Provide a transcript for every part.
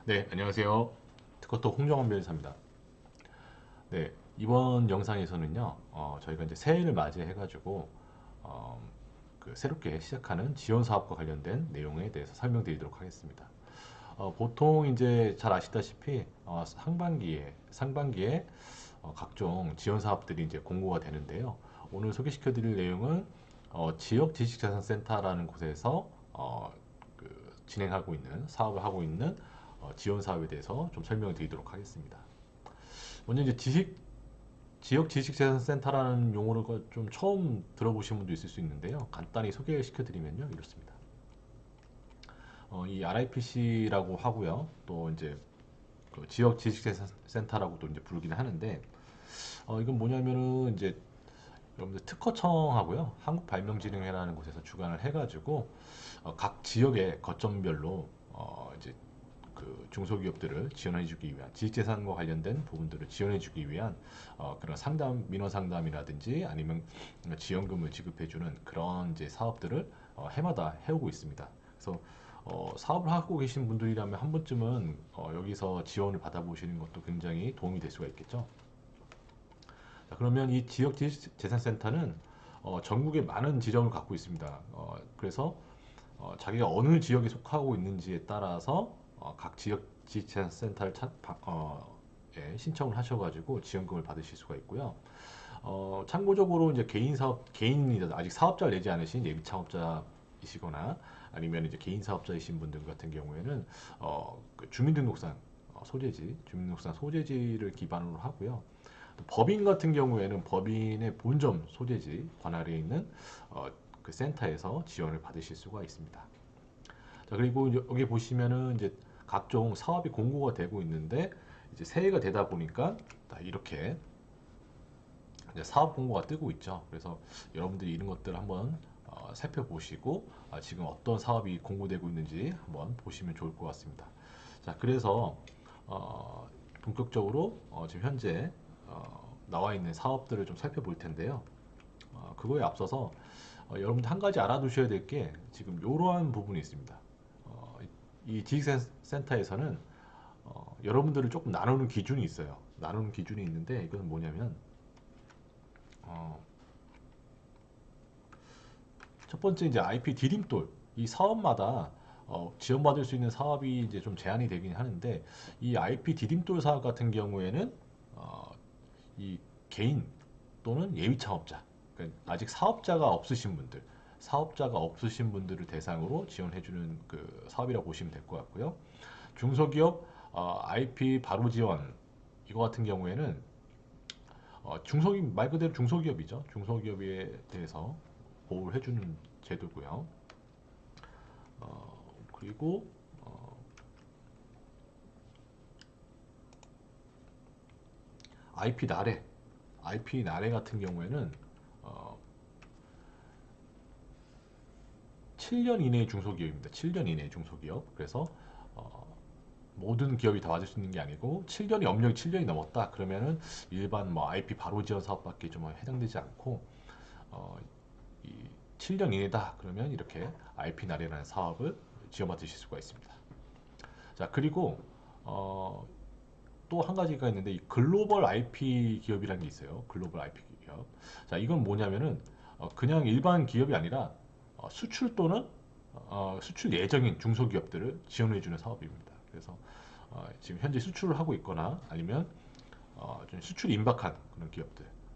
네, 안녕하세요. 특허톡 홍정원 변호사입니다. 네, 이번 영상에서는요, 저희가 이제 새해를 맞이해가지고, 어, 새롭게 시작하는 지원 사업과 관련된 내용에 대해서 설명드리도록 하겠습니다. 보통 이제 잘 아시다시피, 상반기에 각종 지원 사업들이 이제 공고가 되는데요. 오늘 소개시켜드릴 내용은 지역 지식자산센터라는 곳에서 진행하고 있는 사업을 하고 있는 지원 사업에 대해서 좀 설명을 드리도록 하겠습니다. 먼저 이제 지역 지식재산센터라는 용어를 좀 처음 들어보신 분도 있을 수 있는데요. 간단히 소개시켜 드리면요, 이렇습니다. 이 RIPC라고 하고요. 또 이제 그 지역 지식재산센터라고도 이제 부르기는 하는데, 이건 뭐냐면은 이제 여러분들 특허청하고요, 한국발명진흥회라는 곳에서 주관을 해가지고 각 지역의 거점별로 이제 중소기업들을 지원해주기 위한 지식재산과 관련된 부분들을 지원해주기 위한 그런 민원 상담이라든지 아니면 지원금을 지급해주는 그런 이제 사업들을 해마다 해오고 있습니다. 그래서 사업을 하고 계신 분들이라면 한 번쯤은 여기서 지원을 받아보시는 것도 굉장히 도움이 될 수가 있겠죠. 자, 그러면 이 지역재산센터는 전국에 많은 지점을 갖고 있습니다. 그래서 자기가 어느 지역에 속하고 있는지에 따라서 각 지역 지자체센터를 예, 신청을 하셔가지고 지원금을 받으실 수가 있고요. 참고적으로 이제 개인이 아직 사업자를 내지 않으신 예비 창업자이시거나 아니면 이제 개인 사업자이신 분들 같은 경우에는 주민등록상 소재지를 기반으로 하고요. 법인 같은 경우에는 법인의 본점 소재지 관할에 있는 그 센터에서 지원을 받으실 수가 있습니다. 자, 그리고 여기 보시면은 이제 각종 사업이 공고가 되고 있는데 이제 새해가 되다 보니까 이렇게 이제 사업 공고가 뜨고 있죠. 그래서 여러분들이 이런 것들을 한번 살펴보시고 지금 어떤 사업이 공고되고 있는지 한번 보시면 좋을 것 같습니다. 자, 그래서 본격적으로 지금 현재 나와 있는 사업들을 좀 살펴볼 텐데요. 그거에 앞서서 여러분들 한 가지 알아두셔야 될 게 지금 이러한 부분이 있습니다. 이 지식센터에서는 여러분들을 조금 나누는 기준이 있어요. 나누는 기준이 있는데 이건 뭐냐면 어, 첫 번째 이제 IP 디딤돌 이 사업마다 지원받을 수 있는 사업이 이제 좀 제한이 되긴 하는데 이 IP 디딤돌 사업 같은 경우에는 이 개인 또는 예비 창업자 그러니까 아직 사업자가 없으신 분들을 대상으로 지원해주는 그 사업이라고 보시면 될 것 같고요. 중소기업 IP 바로 지원 이거 같은 경우에는 중소기업 말 그대로 중소기업이죠. 중소기업에 대해서 보호를 해주는 제도고요. 그리고 IP 나래 IP 나래 같은 경우에는 어, 7년 이내의 중소기업입니다. 7년 이내의 중소기업. 그래서 어, 모든 기업이 다 맞을 수 있는 게 아니고 7년이 업력이 7년이 넘었다 그러면은 일반 뭐 IP 바로 지원 사업밖에 좀 해당되지 않고 어, 이 7년 이내다 그러면 이렇게 IP 나래라는 사업을 지원받으실 수가 있습니다. 자, 그리고 또 한 가지가 있는데 이 글로벌 IP 기업이라는 게 있어요. 글로벌 IP 기업. 자, 이건 뭐냐면은 그냥 일반 기업이 아니라 수출 또는 수출 예정인 중소기업들을 지원해주는 사업입니다. 그래서 지금 현재 수출을 하고 있거나 아니면 좀 수출이 임박한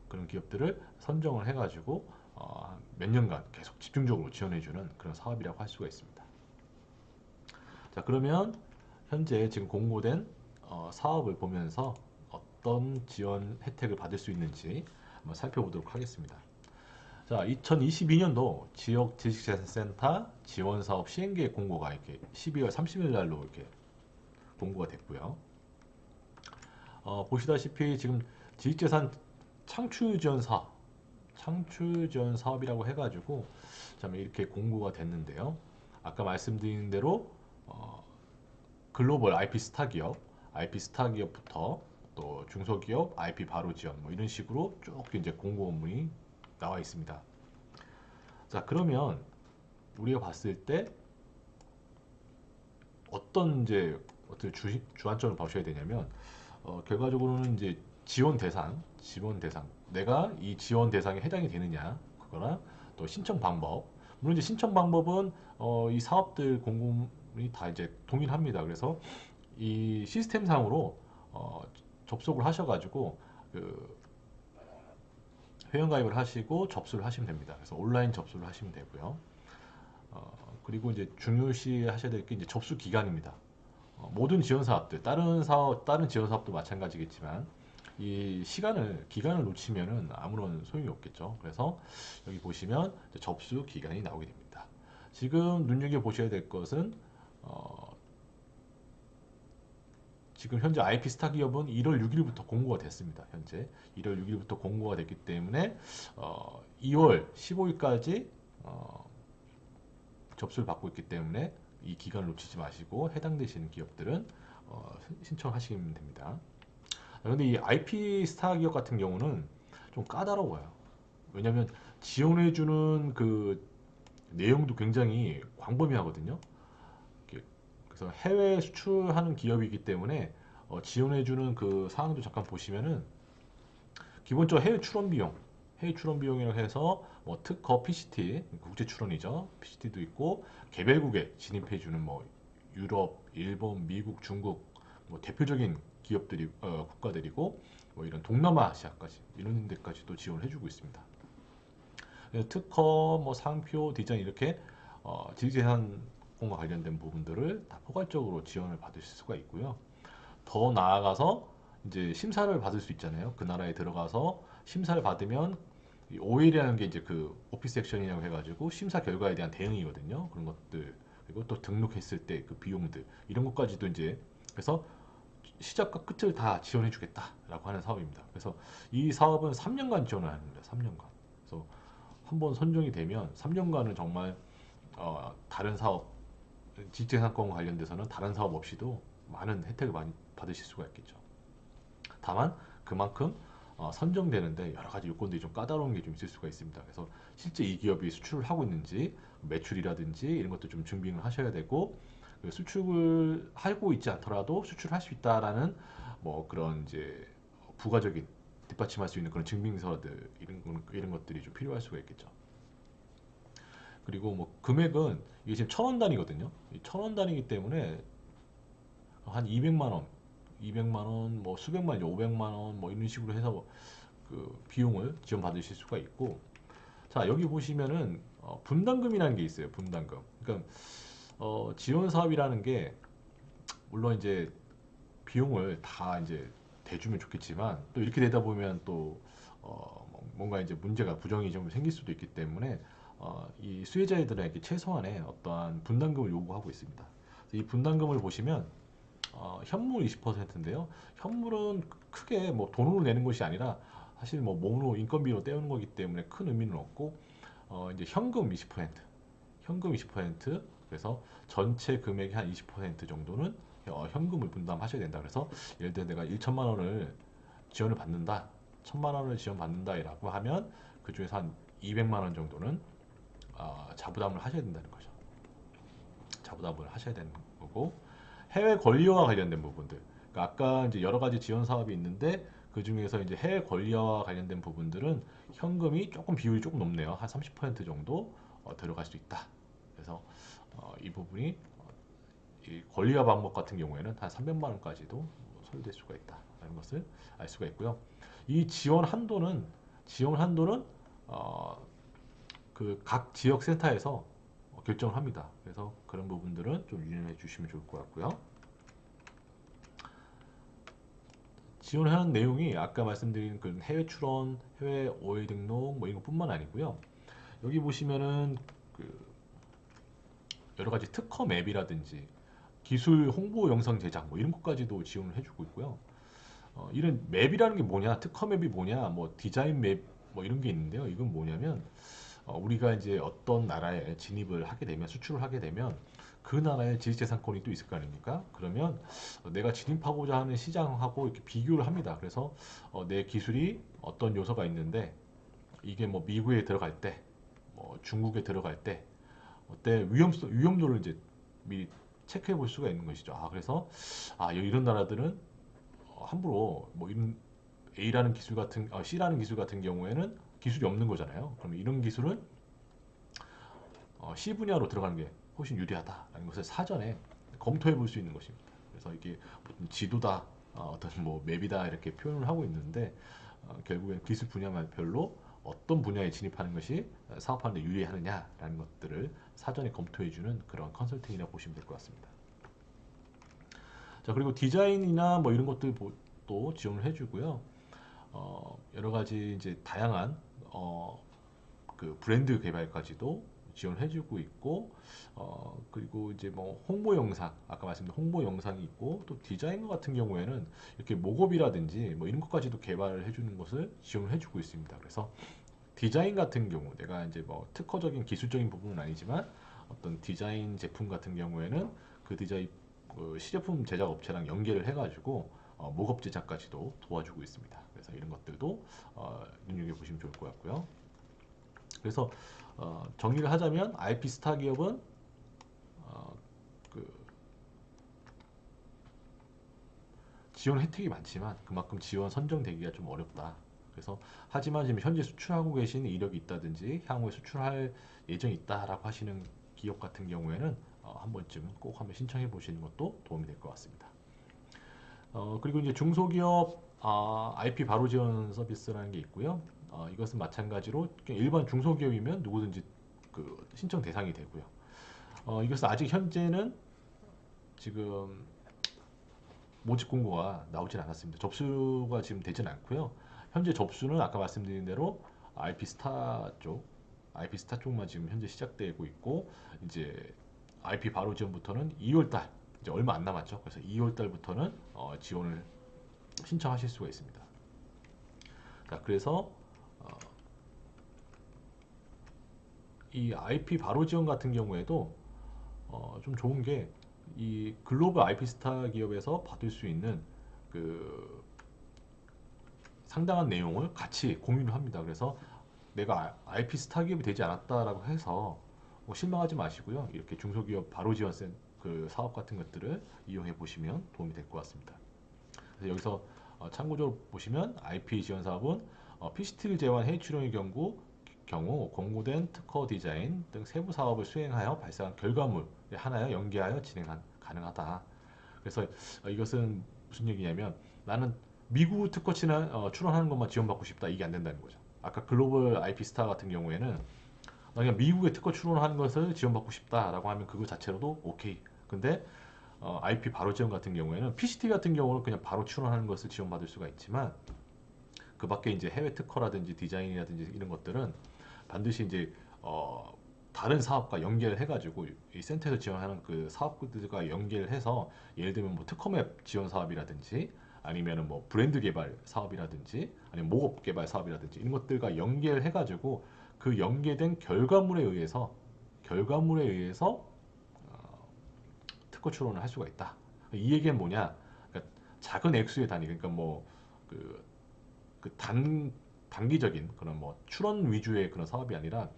그런 기업들을 선정을 해가지고 몇 년간 계속 집중적으로 지원해주는 그런 사업이라고 할 수가 있습니다. 자, 그러면 현재 지금 공고된 사업을 보면서 어떤 지원 혜택을 받을 수 있는지 한번 살펴보도록 하겠습니다. 자, 2022년도 지역 지식재산센터 지원사업 시행계획 공고가 이렇게 12월 30일 날로 이렇게 공고가 됐고요. 보시다시피 지금 지식재산 창출 지원 사업이라고 해가지고 참 이렇게 공고가 됐는데요. 아까 말씀드린 대로 글로벌 IP 스타 기업부터 또 중소기업 IP 바로 지원 뭐 이런 식으로 쭉 이제 공고문이 나와 있습니다. 자, 그러면 우리가 봤을 때 어떤 이제 어떻게 주안점을 보셔야 되냐면 결과적으로는 이제 지원 대상, 내가 이 지원 대상에 해당이 되느냐, 그거나 또 신청 방법. 물론 이제 신청 방법은 이 사업들 공공이 다 이제 동일합니다. 그래서 이 시스템상으로 접속을 하셔가지고 그 회원가입을 하시고 접수를 하시면 됩니다. 그래서 온라인 접수를 하시면 되고요. 그리고 이제 중요시 하셔야 될 게 이제 접수 기간입니다. 모든 지원 사업들, 다른 지원 사업도 마찬가지겠지만 이 기간을 놓치면은 아무런 소용이 없겠죠. 그래서 여기 보시면 접수 기간이 나오게 됩니다. 지금 눈여겨 보셔야 될 것은 지금 현재 IP 스타 기업은 1월 6일부터 공고가 됐습니다. 현재 1월 6일부터 공고가 됐기 때문에 2월 15일까지 접수를 받고 있기 때문에 이 기간을 놓치지 마시고 해당되시는 기업들은 신청하시면 됩니다. 그런데 이 IP 스타 기업 같은 경우는 좀 까다로워요. 왜냐하면 지원해주는 그 내용도 굉장히 광범위하거든요. 그래서 해외 수출하는 기업이기 때문에 지원해주는 그 사항도 잠깐 보시면은 기본적으로 해외 출원 비용이라고 해서 뭐 특허 PCT, 국제 출원이죠. PCT도 있고 개별국에 진입해주는 뭐 유럽, 일본, 미국, 중국 뭐 대표적인 기업들이 국가들이고 뭐 이런 동남아시아까지 이런 데까지도 지원을 해주고 있습니다. 특허, 뭐 상표, 디자인 이렇게 지식재산권과 관련된 부분들을 다 포괄적으로 지원을 받으실 수가 있고요. 더 나아가서 이제 심사를 받을 수 있잖아요. 그 나라에 들어가서 심사를 받으면 OL이라는 게 이제 그 오피스 액션이라고 해가지고 심사 결과에 대한 대응이거든요. 그런 것들 그리고 또 등록했을 때 그 비용들 이런 것까지도 이제 그래서 시작과 끝을 다 지원해주겠다라고 하는 사업입니다. 그래서 이 사업은 3년간 지원을 합니다. 3년간. 그래서 한번 선정이 되면 3년간은 정말 다른 사업 지식재산권 관련돼서는 다른 사업 없이도 많은 혜택을 많이 받으실 수가 있겠죠. 다만 그만큼 선정되는데 여러 가지 요건들이 좀 까다로운 게 좀 있을 수가 있습니다. 그래서 실제 이 기업이 수출을 하고 있는지 매출이라든지 이런 것도 좀 증빙을 하셔야 되고 수출을 하고 있지 않더라도 수출할 수 있다라는 뭐 그런 이제 부가적인 뒷받침할 수 있는 그런 증빙서들 이런 것들이 좀 필요할 수가 있겠죠. 그리고 뭐 금액은 이게 지금 1,000원 단위거든요. 1,000원 단위이기 때문에 한 200만 원, 뭐 수백만 원, 500만 원, 뭐 이런 식으로 해서 그 비용을 지원받으실 수가 있고, 자 여기 보시면은 분담금이라는 게 있어요. 분담금. 그러니까 지원 사업이라는 게 물론 이제 비용을 다 이제 대주면 좋겠지만 또 이렇게 되다 보면 또 뭔가 이제 문제가 부정이 좀 생길 수도 있기 때문에 이 수혜자들에게 최소한의 어떠한 분담금을 요구하고 있습니다. 이 분담금을 보시면 현물 20%인데요. 현물은 크게 뭐 돈으로 내는 것이 아니라 사실 뭐 몸으로 인건비로 떼우는 거기 때문에 큰 의미는 없고 이제 현금 20% 그래서 전체 금액의 한 20% 정도는 현금을 분담하셔야 된다. 그래서 예를 들어 내가 1천만 원을 지원을 받는다. 1천만 원을 지원받는다라고 하면 그 중에서 한 200만 원 정도는 자부담을 하셔야 된다는 거죠. 자부담을 하셔야 되는 거고 해외 권리와 관련된 부분들. 그러니까 아까 이제 여러 가지 지원 사업이 있는데 그 중에서 이제 해외 권리와 관련된 부분들은 현금이 조금 비율이 조금 높네요. 한 30% 정도 들어갈 수 있다. 그래서 이 부분이 이 권리화 방법 같은 경우에는 한 300만 원까지도 소요될 수가 있다라는 것을 알 수가 있고요. 이 지원 한도는 그 각 지역 센터에서 결정을 합니다. 그래서 그런 부분들은 좀 유념해 주시면 좋을 것 같고요. 지원하는 내용이 아까 말씀드린 그 해외 출원, 해외 OA 등록 뭐 이런 것뿐만 아니고요. 여기 보시면은 그 여러 가지 특허 맵이라든지 기술 홍보 영상 제작 뭐 이런 것까지도 지원을 해주고 있고요. 이런 맵이라는 게 뭐냐, 특허 맵이 뭐냐, 뭐 디자인 맵 뭐 이런 게 있는데요. 이건 뭐냐면 우리가 이제 어떤 나라에 진입을 하게 되면 수출을 하게 되면 그 나라의 지식재산권이 또 있을 거 아닙니까? 그러면 내가 진입하고자 하는 시장하고 이렇게 비교를 합니다. 그래서 내 기술이 어떤 요소가 있는데 이게 뭐 미국에 들어갈 때, 뭐 중국에 들어갈 때 어때 위험도를 이제 미리 체크해 볼 수가 있는 것이죠. 그래서 이런 나라들은 함부로 뭐 이런 A라는 기술 같은 C라는 기술 같은 경우에는 기술이 없는 거잖아요. 그러면 이런 기술은 C 분야로 들어가는 게 훨씬 유리하다라는 것을 사전에 검토해 볼 수 있는 것입니다. 그래서 이게 어떤 지도다, 어떤 뭐 맵이다 이렇게 표현을 하고 있는데 결국엔 기술 분야별로 어떤 분야에 진입하는 것이 사업하는 데 유리하느냐라는 것들을 사전에 검토해 주는 그런 컨설팅이라고 보시면 될 것 같습니다. 자, 그리고 디자인이나 뭐 이런 것들도 지원을 해주고요. 여러 가지 이제 다양한 그 브랜드 개발까지도 지원을 해주고 있고, 그리고 이제 뭐 홍보 영상, 아까 말씀드린 홍보 영상이 있고, 또 디자인 같은 경우에는 이렇게 목업이라든지 뭐 이런 것까지도 개발을 해주는 것을 지원을 해주고 있습니다. 그래서 디자인 같은 경우, 내가 이제 뭐 특허적인 기술적인 부분은 아니지만 어떤 디자인 제품 같은 경우에는 그 디자인 시제품 제작 업체랑 연계를 해가지고 목업 제작까지도 도와주고 있습니다. 그래서 이런 것들도 눈여겨 보시면 좋을 것 같고요. 그래서 정리를 하자면 IP 스타 기업은 그 지원 혜택이 많지만 그만큼 지원 선정되기가 좀 어렵다. 그래서 하지만 지금 현재 수출하고 계신 이력이 있다든지 향후에 수출할 예정이 있다라고 하시는 기업 같은 경우에는 한 번쯤 꼭 한번 신청해 보시는 것도 도움이 될 것 같습니다. 그리고 이제 중소기업 IP 바로 지원 서비스라는 게 있고요. 이것은 마찬가지로 일반 중소기업이면 누구든지 그 신청 대상이 되고요. 이것은 아직 현재는 지금 모집 공고가 나오진 않았습니다. 접수가 지금 되진 않고요. 현재 접수는 아까 말씀드린 대로 IP 스타 쪽만 지금 현재 시작되고 있고, 이제 IP 바로 지원부터는 2월달, 이제 얼마 안 남았죠. 그래서 2월달부터는 지원을 신청하실 수가 있습니다. 자, 그래서 이 IP 바로 지원 같은 경우에도 좀 좋은 게 이 글로벌 IP 스타 기업에서 받을 수 있는 그 상당한 내용을 같이 공유를 합니다. 그래서 내가 IP 스타 기업이 되지 않았다라고 해서 뭐 실망하지 마시고요. 이렇게 중소기업 바로 지원센 그 사업 같은 것들을 이용해 보시면 도움이 될 것 같습니다. 그래서 여기서 참고적으로 보시면 IP 지원 사업은 PCT를 제외한 해외 출연의 경우 공고된 특허 디자인 등 세부 사업을 수행하여 발생한 결과물에 하나여 연계하여 가능하다. 그래서 이것은 무슨 얘기냐면 나는 미국 특허 출원하는 것만 지원받고 싶다. 이게 안 된다는 거죠. 아까 글로벌 IP 스타 같은 경우에는 그냥 미국의 특허 출원하는 것을 지원받고 싶다라고 하면 그거 자체로도 오케이. 근데 IP 바로 지원 같은 경우에는 PCT 같은 경우는 그냥 바로 출원하는 것을 지원받을 수가 있지만 그 밖에 이제 해외 특허라든지 디자인이라든지 이런 것들은 반드시 이제 다른 사업과 연계를 해가지고 이 센터에서 지원하는 그 사업들과 연계를 해서 예를 들면 뭐 특허맵 지원 사업이라든지 아니면은 뭐 브랜드 개발 사업이라든지 아니면 모업 개발 사업이라든지 이런 것들과 연계를 해가지고 그 연계된 결과물에 의해서 특허 출원을 할 수가 있다. 이 얘기는 뭐냐? 그러니까 작은 액수의 단위, 그러니까 뭐그 단기적인 그런 뭐 출원 위주의 그런 사업이 아니라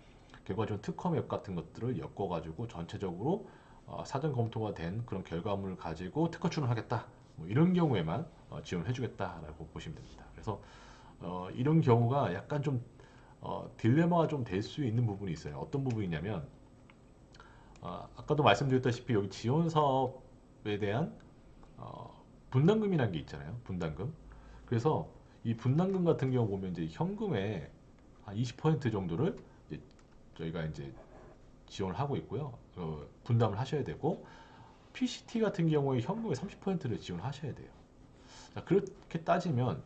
결과적으로 특허맵 같은 것들을 엮어가지고 전체적으로 사전 검토가 된 그런 결과물을 가지고 특허 출원하겠다. 뭐 이런 경우에만 지원해주겠다라고 보시면 됩니다. 그래서 이런 경우가 약간 좀 딜레마가 좀 될 수 있는 부분이 있어요. 어떤 부분이냐면 아까도 말씀드렸다시피 여기 지원 사업에 대한 분담금이라는 게 있잖아요. 분담금. 그래서 이 분담금 같은 경우 보면 이제 현금의 한 20% 정도를 이제 저희가 이제 지원을 하고 있고요. 분담을 하셔야 되고 PCT 같은 경우에 현금의 30%를 지원하셔야 돼요. 자, 그렇게 따지면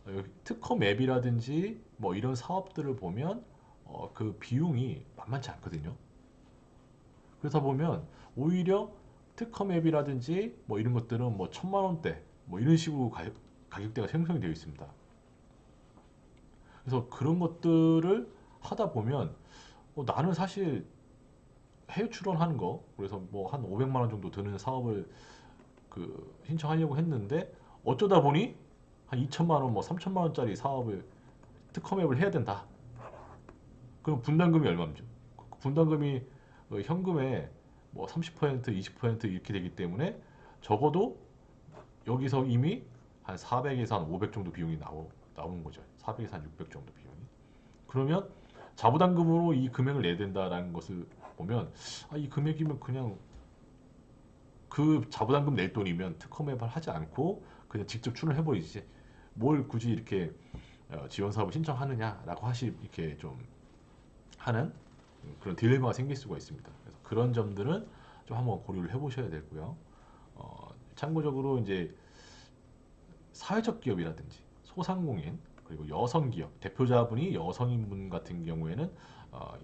여기 특허 맵이라든지 뭐 이런 사업들을 보면 그 비용이 만만치 않거든요. 그래서 보면 오히려 특허 맵이라든지 뭐 이런 것들은 뭐 1,000만 원대 뭐 이런 식으로 가격대가 형성이 되어 있습니다. 그래서 그런 것들을 하다 보면 나는 사실 해외 출원하는 거 그래서 뭐 한 500만 원 정도 드는 사업을 그 신청하려고 했는데 어쩌다 보니 한 2천만 원, 뭐 3천만 원짜리 사업을 특허맵을 해야 된다. 그럼 분담금이 얼마죠? 분담금이 현금에 뭐 30%, 20% 이렇게 되기 때문에 적어도 여기서 이미 한 400에서 한 500 정도 비용이 나오는 거죠. 400에서 한 600 정도 비용이. 그러면 자부담금으로 이 금액을 내야 된다라는 것을 보면 이 금액이면 그냥 그 자부담금 낼 돈이면 특허 매발 하지 않고 그냥 직접 출원해 버리지. 뭘 굳이 이렇게 지원 사업을 신청하느냐라고 이렇게 좀 하는 그런 딜레마가 생길 수가 있습니다. 그래서 그런 점들은 좀 한번 고려를 해보셔야 되고요. 참고적으로 이제 사회적 기업이라든지 소상공인 그리고 여성 기업 대표자분이 여성인 분 같은 경우에는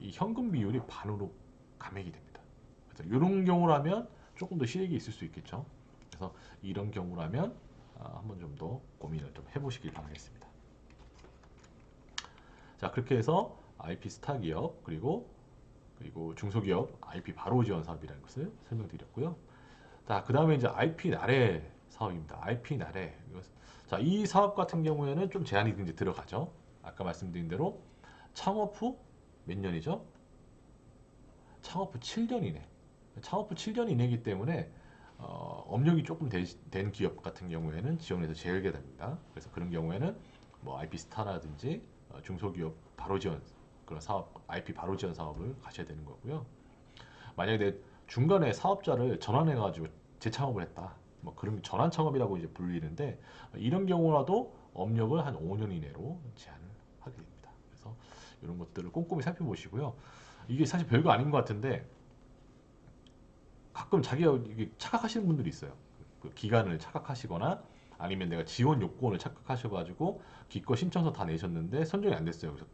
이 현금 비율이 반으로 감액이 됩니다. 그래서 이런 경우라면 조금 더 실익이 있을 수 있겠죠. 그래서 이런 경우라면 한번 좀 더 고민을 좀 해보시길 바라겠습니다. 자, 그렇게 해서 IP 스타 기업 그리고 중소기업 IP 바로 지원 사업이라는 것을 설명드렸고요. 자, 그 다음에 이제 IP 나래 사업입니다. IP 나래. 자, 이 사업 같은 경우에는 좀 제한이 이제 들어가죠. 아까 말씀드린 대로 창업 후 몇 년이죠? 창업 후 7년 이내. 창업 후 7년 이내이기 때문에 업력이 조금 된 기업 같은 경우에는 지원에서 제외가 됩니다. 그래서 그런 경우에는 뭐 IP 스타라든지 중소기업 바로 지원 그런 사업 IP 바로 지원 사업을 가셔야 되는 거고요. 만약에 내 중간에 사업자를 전환해 가지고 재창업을 했다. 뭐 그런 전환 창업이라고 이제 불리는데 이런 경우라도 업력을 한 5년 이내로 제한을 하게 됩니다. 그래서 이런 것들을 꼼꼼히 살펴보시고요. 이게 사실 별거 아닌 것 같은데 가끔 자기가 이게 착각하시는 분들이 있어요. 그 기간을 착각하시거나 아니면 내가 지원 요건을 착각하셔가지고 기껏 신청서 다 내셨는데 선정이 안 됐어요. 그래서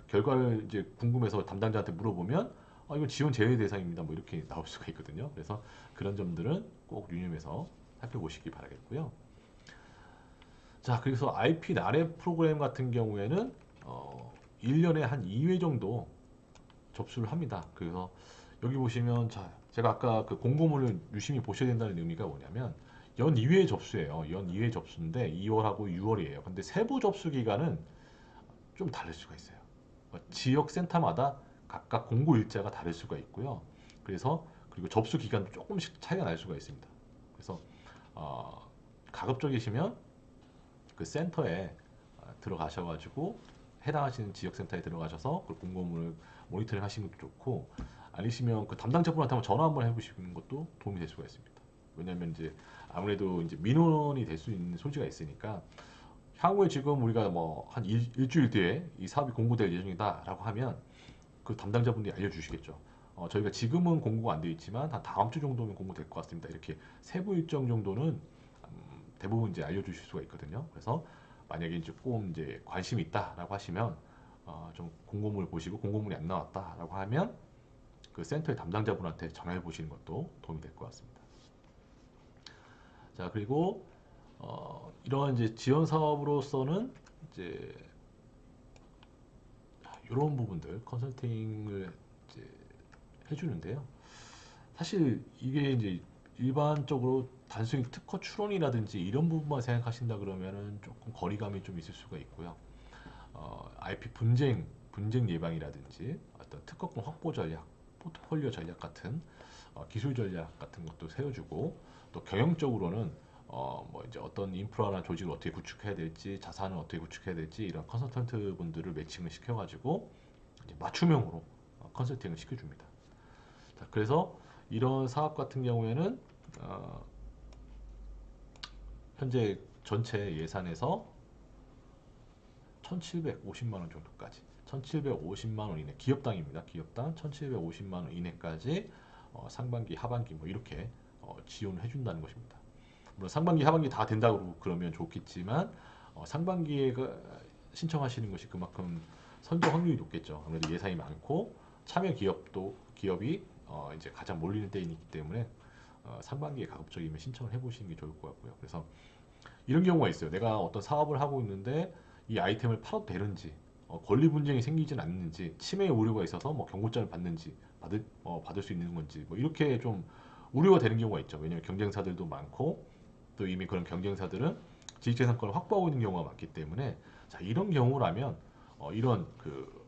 결과를 이제 궁금해서 담당자한테 물어보면 이건 지원 제외 대상입니다. 뭐 이렇게 나올 수가 있거든요. 그래서 그런 점들은 꼭 유념해서 살펴보시기 바라겠고요. 자, 그래서 IP 나래 프로그램 같은 경우에는 1년에 한 2회 정도 접수를 합니다. 그래서 여기 보시면 자, 제가 아까 그 공고문을 유심히 보셔야 된다는 의미가 뭐냐면 연 2회 접수예요. 연 2회 접수인데 2월하고 6월이에요. 근데 세부 접수 기간은 좀 다를 수가 있어요. 지역 센터마다 각각 공고 일자가 다를 수가 있고요. 그리고 접수 기간도 조금씩 차이가 날 수가 있습니다. 그래서 가급적이시면 그 센터에 들어가셔가지고 해당하시는 지역센터에 들어가셔서 그 공고문을 모니터링 하시는 것도 좋고 아니시면 그 담당자분한테 한번 전화 한번 해보시는 것도 도움이 될 수가 있습니다. 왜냐하면 이제 아무래도 이제 민원이 될 수 있는 소지가 있으니까 향후에 지금 우리가 뭐 한 일주일 뒤에 이 사업이 공고될 예정이다라고 하면 그 담당자분들이 알려주시겠죠. 저희가 지금은 공고가 안 되어 있지만 한 다음 주 정도면 공고될 것 같습니다. 이렇게 세부 일정 정도는 대부분 이제 알려주실 수가 있거든요. 그래서 만약에 이제 꼭 이제 관심이 있다라고 하시면 좀 공고문을 보시고 공고문이 안 나왔다라고 하면 그 센터의 담당자분한테 전화해 보시는 것도 도움이 될 것 같습니다. 자, 그리고 이러한 이제 지원 사업으로서는 이제 이런 부분들 컨설팅을 이제 해주는데요. 사실 이게 이제 일반적으로 단순히 특허 출원이라든지 이런 부분만 생각하신다 그러면은 조금 거리감이 좀 있을 수가 있고요. IP 분쟁 예방이라든지 어떤 특허권 확보 전략, 포트폴리오 전략 같은 기술 전략 같은 것도 세워주고 또 경영적으로는 뭐 이제 어떤 인프라나 조직을 어떻게 구축해야 될지 자산을 어떻게 구축해야 될지 이런 컨설턴트 분들을 매칭을 시켜가지고 이제 맞춤형으로 컨설팅을 시켜줍니다. 자, 그래서 이런 사업 같은 경우에는 현재 전체 예산에서 1,750만 원 정도까지 1,750만 원 이내 기업당입니다. 기업당 1,750만 원 이내까지 상반기, 하반기 뭐 이렇게 지원을 해준다는 것입니다. 물론 상반기, 하반기 다 된다고 그러면 좋겠지만 상반기에 신청하시는 것이 그만큼 선정 확률이 높겠죠. 아무래도 예산이 많고 참여 기업이 이제 가장 몰리는 때이기 때문에 상반기에 가급적이면 신청을 해보시는 게 좋을 것 같고요. 그래서 이런 경우가 있어요. 내가 어떤 사업을 하고 있는데 이 아이템을 팔아도 되는지, 권리 분쟁이 생기진 않는지, 침해 우려가 있어서 뭐 경고장을 받는지, 받을 수 있는 건지, 뭐 이렇게 좀 우려가 되는 경우가 있죠. 왜냐하면 경쟁사들도 많고 또 이미 그런 경쟁사들은 지식재산권을 확보하고 있는 경우가 많기 때문에 자, 이런 경우라면 이런 그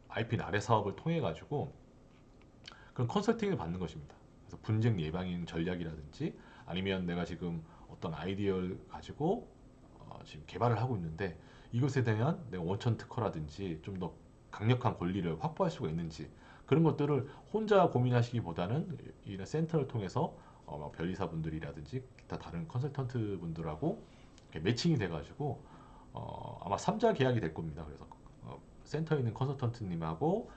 IP 나래 사업을 통해 가지고 그런 컨설팅을 받는 것입니다. 그래서 분쟁 예방인 전략이라든지 아니면 내가 지금 어떤 아이디어를 가지고 지금 개발을 하고 있는데 이것에 대한 내가 원천 특허라든지 좀 더 강력한 권리를 확보할 수가 있는지 그런 것들을 혼자 고민하시기보다는 이런 센터를 통해서 변리사분들이라든지 기타 다른 컨설턴트 분들하고 매칭이 돼가지고 아마 3자 계약이 될 겁니다. 그래서 센터에 있는 컨설턴트님하고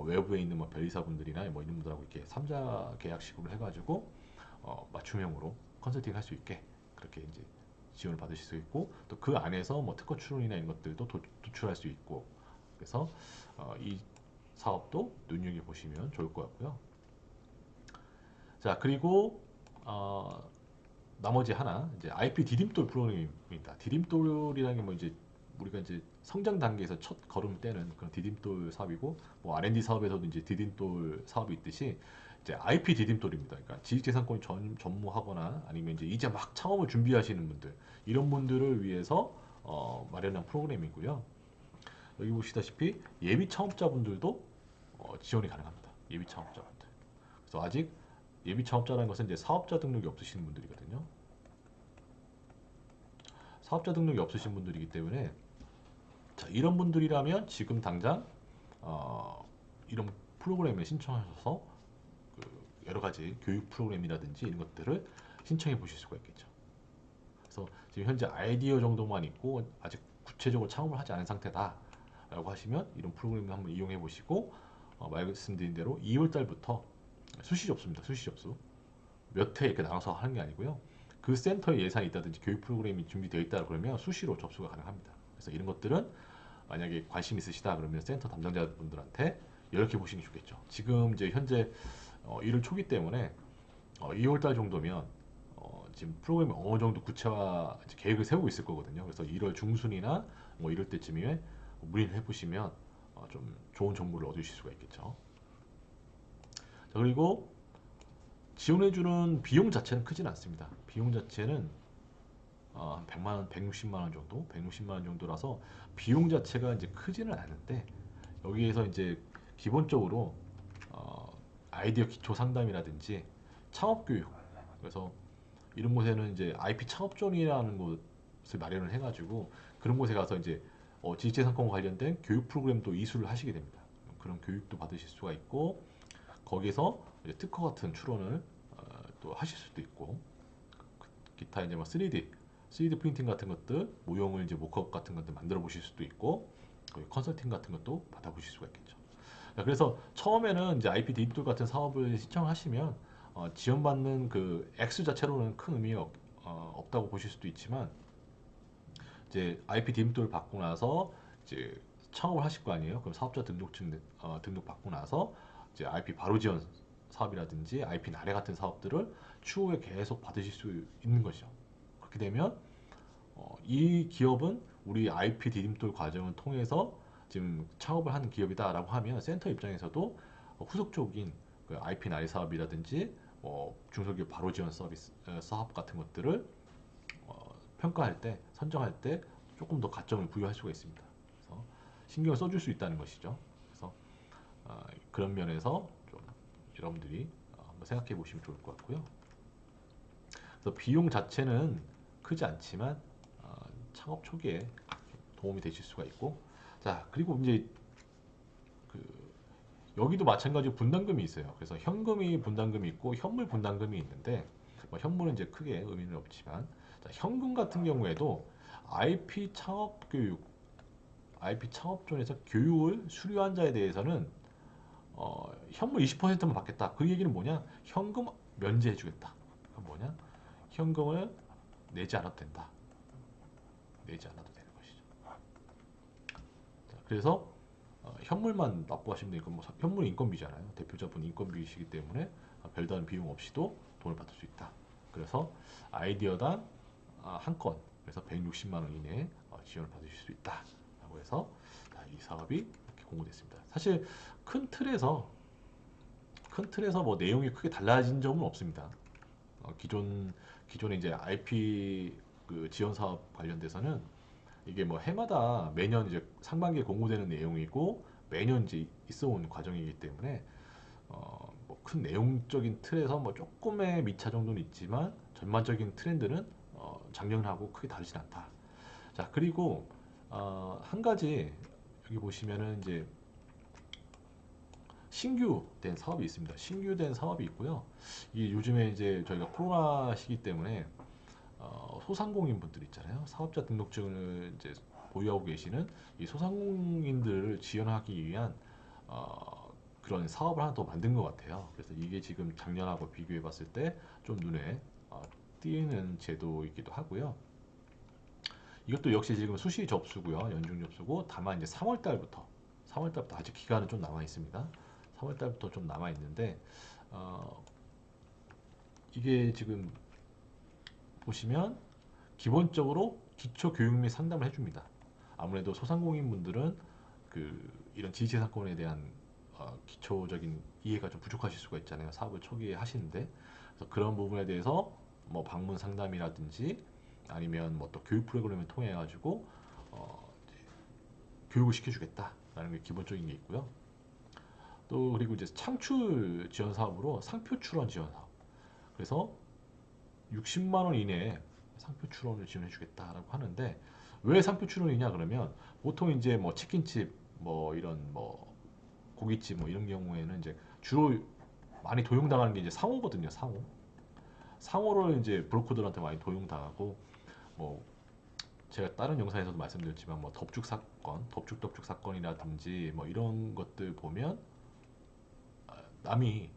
외부에 있는 뭐 변리사분들이나 뭐 이런 분들하고 이렇게 3자 계약식으로 해가지고 맞춤형으로 컨설팅 할 수 있게 그렇게 이제 지원을 받으실 수 있고 또 그 안에서 뭐 특허 출원이나 이런 것들도 도출할 수 있고 그래서 이 사업도 눈여겨 보시면 좋을 것 같고요. 자 그리고 나머지 하나 이제 IP 디딤돌 프로그램입니다. 디딤돌이라는 게 뭐 이제 우리가 이제 성장 단계에서 첫 걸음을 떼는 그런 디딤돌 사업이고 뭐 R&D 사업에서도 이제 디딤돌 사업이 있듯이 이제 IP 디딤돌입니다. 그러니까 지식재산권 전무하거나 아니면 이제 막 창업을 준비하시는 분들 이런 분들을 위해서 마련한 프로그램이고요. 여기 보시다시피 예비 창업자분들도 지원이 가능합니다. 예비 창업자분들. 그래서 아직 예비 창업자라는 것은 이제 사업자 등록이 없으신 분들이거든요. 사업자 등록이 없으신 분들이기 때문에 자, 이런 분들이라면 지금 당장 이런 프로그램에 신청하셔서 그 여러 가지 교육 프로그램이라든지 이런 것들을 신청해 보실 수가 있겠죠. 그래서 지금 현재 아이디어 정도만 있고 아직 구체적으로 창업을 하지 않은 상태다라고 하시면 이런 프로그램을 한번 이용해 보시고 말씀드린 대로 2월 달부터 수시 접수입니다. 수시 접수. 몇 회 이렇게 나눠서 하는 게 아니고요. 그 센터에 예산이 있다든지 교육 프로그램이 준비되어 있다 그러면 수시로 접수가 가능합니다. 그래서 이런 것들은 만약에 관심 있으시다 그러면 센터 담당자분들한테 연락해 보시는 게 좋겠죠. 지금 이제 현재 1월 초기 때문에 2월 달 정도면 지금 프로그램이 어느 정도 구체화 계획을 세우고 있을 거거든요. 그래서 1월 중순이나 뭐 이럴 때쯤에 문의를 해보시면 좀 좋은 정보를 얻으실 수가 있겠죠. 자, 그리고 지원해주는 비용 자체는 크진 않습니다. 비용 자체는 한 100만 원, 160만 원 정도, 160만 원 정도라서 비용 자체가 이제 크지는 않은데 여기에서 이제 기본적으로 아이디어 기초 상담이라든지 창업 교육 그래서 이런 곳에는 이제 IP 창업존이라는 곳을 마련을 해가지고 그런 곳에 가서 이제 지식재산권 관련된 교육 프로그램도 이수를 하시게 됩니다. 그런 교육도 받으실 수가 있고 거기서 이제 특허 같은 출원을 또 하실 수도 있고 기타 이제 뭐 3D 프린팅 같은 것들 모형을 이제 모컵 같은 것들 만들어 보실 수도 있고 컨설팅 같은 것도 받아보실 수가 있겠죠. 그래서 처음에는 이제 IP 디지털 같은 사업을 신청하시면 지원받는 그 액수 자체로는 큰 의미가 없다고 보실 수도 있지만 이제 IP 디지털 받고 나서 이제 창업을 하실 거 아니에요. 그럼 사업자 등록증 등록 받고 나서 이제 IP 바로 지원 사업이라든지 IP 나래 같은 사업들을 추후에 계속 받으실 수 있는 거죠. 그렇게 되면 이 기업은 우리 IP 디딤돌 과정을 통해서 지금 창업을 하는 기업이다라고 하면 센터 입장에서도 후속적인 그 IP 나래 사업이라든지 중소기업 바로 지원 서비스 사업 같은 것들을 평가할 때 선정할 때 조금 더 가점을 부여할 수가 있습니다. 그래서 신경을 써줄 수 있다는 것이죠. 그래서 그런 면에서 좀 여러분들이 한번 생각해 보시면 좋을 것 같고요. 그래서 비용 자체는 크지 않지만 창업 초기에 도움이 되실 수가 있고 자 그리고 이제 그 여기도 마찬가지로 분담금이 있어요. 그래서 현금이 분담금이 있고 현물 분담금이 있는데 뭐 현물은 이제 크게 의미는 없지만 자, 현금 같은 경우에도 IP 창업 교육, IP 창업존에서 교육을 수료한 자에 대해서는 현물 20%만 받겠다. 그 얘기는 뭐냐? 현금 면제해주겠다. 그 뭐냐? 현금을 내지 않아도 된다. 내지 않아도 되는 것이죠. 자, 그래서 현물만 납부하시면 되니까 뭐 현물 인건비잖아요. 대표자분 인건비이시기 때문에 별다른 비용 없이도 돈을 받을 수 있다. 그래서 아이디어당 한 건, 그래서 160만 원 이내에 지원을 받으실 수 있다. 라고 해서 이 사업이 이렇게 공고됐습니다. 사실 큰 틀에서 뭐 내용이 크게 달라진 점은 없습니다. 기존에 이제 IP 그 지원 사업 관련돼서는 이게 뭐 해마다 매년 이제 상반기에 공고되는 내용이고 매년 이제 있어온 과정이기 때문에 뭐 큰 내용적인 틀에서 뭐 조금의 미차 정도는 있지만 전반적인 트렌드는 작년하고 크게 다르진 않다. 자, 그리고 한 가지 여기 보시면은 이제 신규된 사업이 있습니다. 신규된 사업이 있고요. 이 요즘에 이제 저희가 코로나 시기 때문에 소상공인 분들 있잖아요. 사업자 등록증을 이제 보유하고 계시는 이 소상공인들을 지원하기 위한 그런 사업을 하나 더 만든 것 같아요. 그래서 이게 지금 작년하고 비교해 봤을 때 좀 눈에 띄는 제도이기도 하고요. 이것도 역시 지금 수시 접수고요. 연중 접수고 다만 이제 3월 달부터 아직 기간은 좀 남아 있습니다. 3월 달부터 좀 남아 있는데 이게 지금 보시면 기본적으로 기초 교육 및 상담을 해줍니다. 아무래도 소상공인 분들은 이런 지리재산권에 대한 기초적인 이해가 좀 부족하실 수가 있잖아요. 사업을 초기에 하시는데 그래서 그런 부분에 대해서 뭐 방문 상담이라든지 아니면 뭐 또 교육 프로그램을 통해 가지고 교육을 시켜주겠다라는 게 기본적인 게 있고요. 또 그리고 이제 창출 지원 사업으로 상표 출원 지원 사업. 그래서 60만 원 이내에 상표 출원을 지원해 주겠다라고 하는데 왜 상표 출원이냐 그러면 보통 이제 뭐 치킨집 뭐 이런 뭐 고깃집 뭐 이런 경우에는 이제 주로 많이 도용당하는 게 이제 상호거든요. 상호를 이제 브로커들한테 많이 도용당하고 뭐 제가 다른 영상에서도 말씀드렸지만 뭐 덥죽 사건, 덥죽 사건이라든지 뭐 이런 것들 보면 남이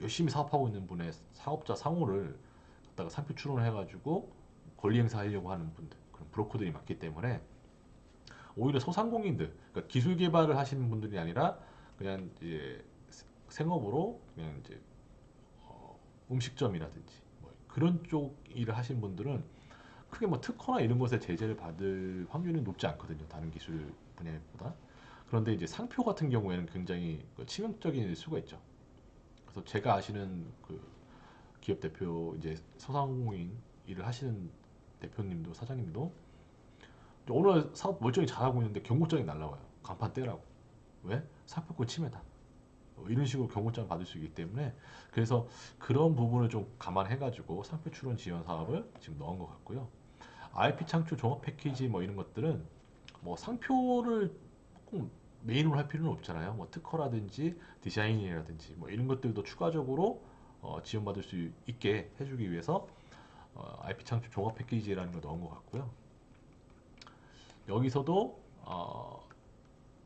열심히 사업하고 있는 분의 사업자 상호를 갖다가 상표 출원을 해가지고 권리 행사하려고 하는 분들 그런 브로커들이 많기 때문에 오히려 소상공인들 그러니까 기술 개발을 하시는 분들이 아니라 그냥 이제 생업으로 그냥 이제 음식점이라든지 뭐 그런 쪽 일을 하시는 분들은 크게 뭐 특허나 이런 것에 제재를 받을 확률이 높지 않거든요. 다른 기술 분야보다. 그런데 이제 상표 같은 경우에는 굉장히 치명적인 수가 있죠. 그래서 제가 아시는 기업 대표 이제 소상공인 일을 하시는 대표님도 사장님도 어느 날 사업 멀쩡히 잘하고 있는데 경고장이 날라와요. 간판 떼라고. 왜? 상표권 침해다. 이런 식으로 경고장 받을 수 있기 때문에 그래서 그런 부분을 좀 감안해가지고 상표 출원 지원 사업을 지금 넣은 것 같고요. IP 창출 종합 패키지 뭐 이런 것들은 뭐 상표를 꼭 메인으로 할 필요는 없잖아요. 뭐 특허라든지 디자인이라든지 뭐 이런 것들도 추가적으로 지원받을 수 있게 해주기 위해서 IP 창출 종합 패키지라는 걸 넣은 것 같고요. 여기서도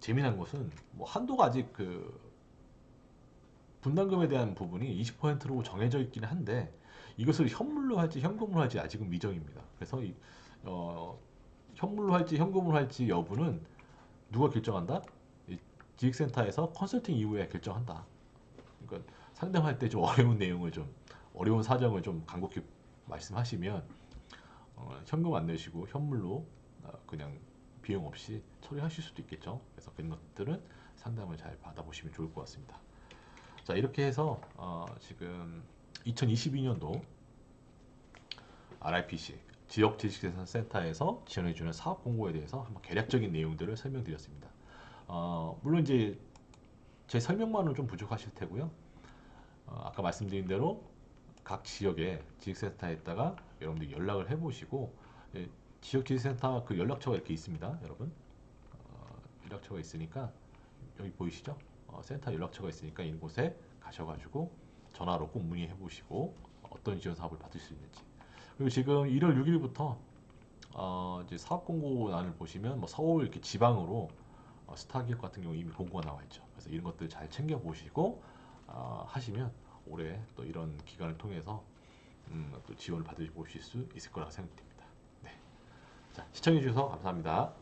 재미난 것은 뭐 한도가 아직 분담금에 대한 부분이 20%로 정해져 있기는 한데 이것을 현물로 할지 현금으로 할지 아직은 미정입니다. 그래서 현물로 할지 현금으로 할지 여부는 누가 결정한다? 이 기획센터에서 컨설팅 이후에 결정한다. 그러니까 상담할 때 좀 어려운 내용을 좀 어려운 사정을 좀 간곡히 말씀하시면 현금 안 내시고 현물로 그냥 비용 없이 처리하실 수도 있겠죠. 그래서 그런 것들은 상담을 잘 받아보시면 좋을 것 같습니다. 자, 이렇게 해서 지금 2022년도 RIPC 지역지식센터에서 지원해주는 사업 공고에 대해서 한번 개략적인 내용들을 설명드렸습니다. 물론 이제 제 설명만은 좀 부족하실 테고요. 아까 말씀드린 대로 각 지역의 지식센터에다가 여러분들이 연락을 해보시고 지역지식센터 그 연락처가 이렇게 있습니다, 여러분. 연락처가 있으니까 여기 보이시죠? 센터 연락처가 있으니까 이곳에 가셔가지고 전화로 꼭 문의해 보시고 어떤 지원 사업을 받을 수 있는지. 그리고 지금 1월 6일부터 이제 사업 공고란을 보시면 뭐 서울 이렇게 지방으로 스타 기업 같은 경우 이미 공고가 나와 있죠. 그래서 이런 것들 잘 챙겨 보시고 하시면 올해 또 이런 기간을 통해서 또 지원을 받으실 수 있을 거라고 생각됩니다. 네. 자, 시청해 주셔서 감사합니다.